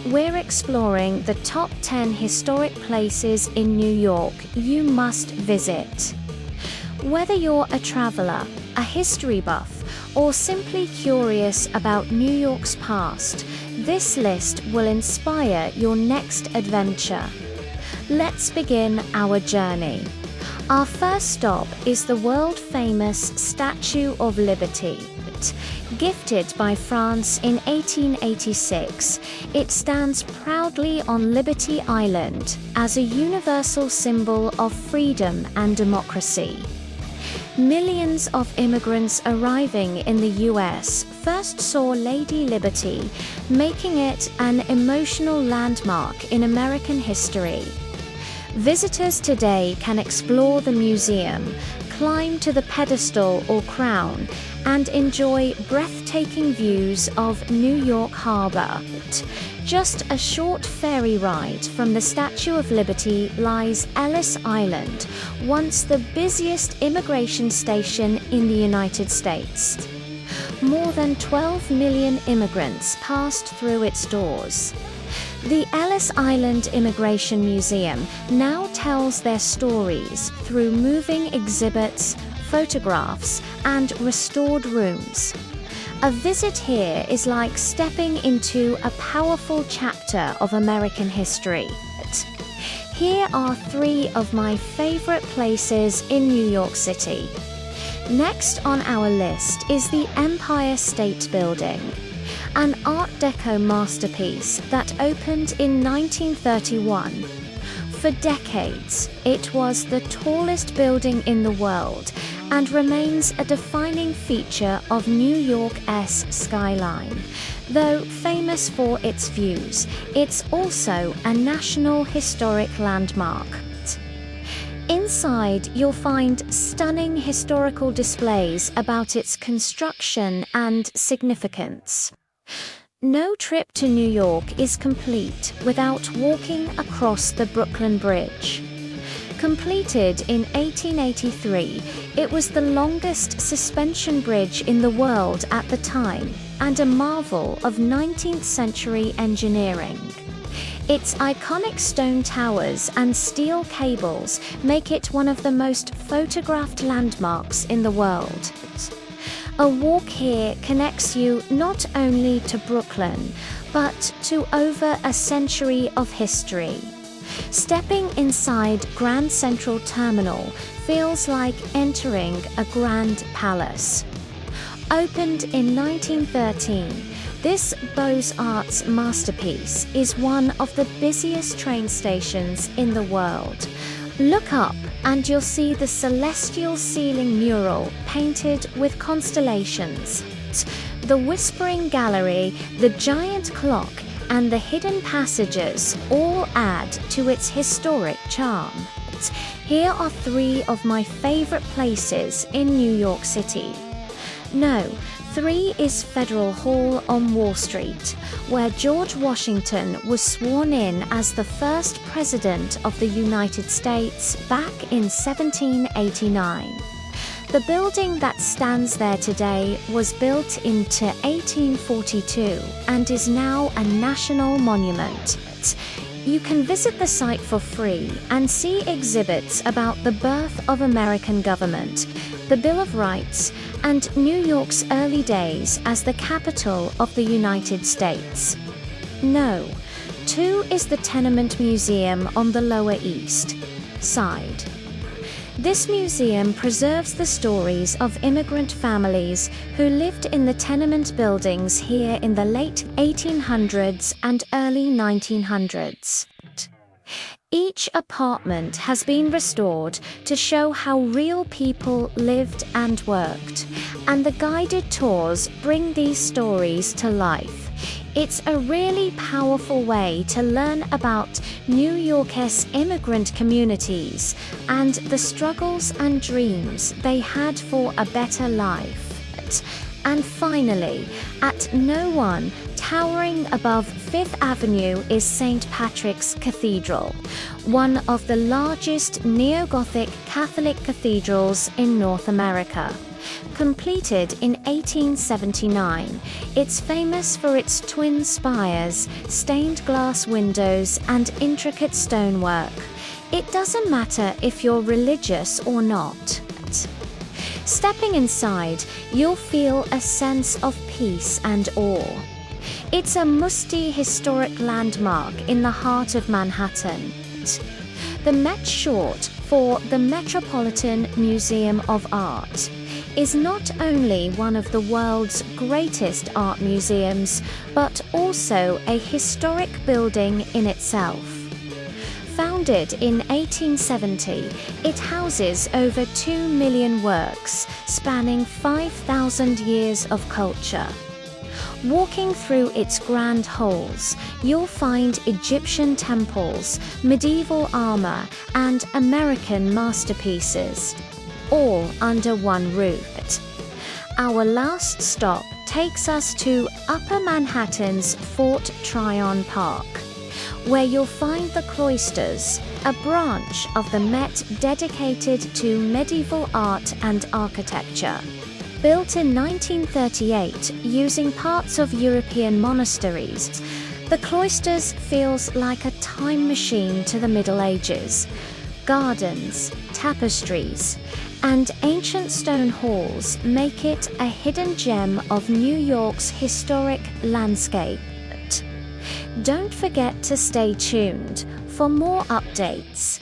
we're exploring the top 10 historic places in New York you must visit. Whether you're a traveler, a history buff, or simply curious about New York's past, this list will inspire your next adventure. Let's begin our journey. Our first stop is the world-famous Statue of Liberty. Gifted by France in 1886, it stands proudly on Liberty Island as a universal symbol of freedom and democracy. Millions of immigrants arriving in the US first saw Lady Liberty, making it an emotional landmark in American history. Visitors today can explore the museum, climb to the pedestal or crown, and enjoy breathtaking views of New York Harbor. Just a short ferry ride from the Statue of Liberty lies Ellis Island, once the busiest immigration station in the United States. More than 12 million immigrants passed through its doors. The Ellis Island Immigration Museum now tells their stories through moving exhibits, photographs, and restored rooms. A visit here is like stepping into a powerful chapter of American history. Here are 3 of my favorite places in New York City. Next on our list is the Empire State Building, an Art Deco masterpiece that opened in 1931. For decades, it was the tallest building in the world and remains a defining feature of New York's skyline. Though famous for its views, it's also a National Historic Landmark. Inside, you'll find stunning historical displays about its construction and significance. No trip to New York is complete without walking across the Brooklyn Bridge. Completed in 1883, it was the longest suspension bridge in the world at the time and a marvel of 19th century engineering. Its iconic stone towers and steel cables make it one of the most photographed landmarks in the world. A walk here connects you not only to Brooklyn, but to over a century of history. Stepping inside Grand Central Terminal feels like entering a grand palace. Opened in 1913, this Beaux-Arts masterpiece is one of the busiest train stations in the world. Look up and you'll see the celestial ceiling mural painted with constellations. The Whispering Gallery, the giant clock, and the hidden passages all add to its historic charm. Here are 3 of my favorite places in New York City. No, 3 is Federal Hall on Wall Street, where George Washington was sworn in as the first president of the United States back in 1789. The building that stands there today was built into 1842 and is now a national monument. You can visit the site for free and see exhibits about the birth of American government, the Bill of Rights, and New York's early days as the capital of the United States. No, 2 is the Tenement Museum on the Lower East Side. This museum preserves the stories of immigrant families who lived in the tenement buildings here in the late 1800s and early 1900s. Each apartment has been restored to show how real people lived and worked, and the guided tours bring these stories to life. It's a really powerful way to learn about New York's immigrant communities and the struggles and dreams they had for a better life. And finally, at No. 1, towering above 5th Avenue is St. Patrick's Cathedral, one of the largest neo-Gothic Catholic cathedrals in North America. Completed in 1879, it's famous for its twin spires, stained glass windows, and intricate stonework. It doesn't matter if you're religious or not. Stepping inside, you'll feel a sense of peace and awe. It's a musty historic landmark in the heart of Manhattan. The Met, short for the Metropolitan Museum of Art, is not only one of the world's greatest art museums, but also a historic building in itself. Founded in 1870, it houses over 2 million works spanning 5,000 years of culture. Walking through its grand halls, you'll find Egyptian temples, medieval armor, and American masterpieces, all under one roof. Our last stop takes us to Upper Manhattan's Fort Tryon Park, where you'll find the Cloisters, a branch of the Met dedicated to medieval art and architecture. Built in 1938 using parts of European monasteries, the Cloisters feels like a time machine to the Middle Ages. Gardens, tapestries, and ancient stone halls make it a hidden gem of New York's historic landscape. Don't forget to stay tuned for more updates.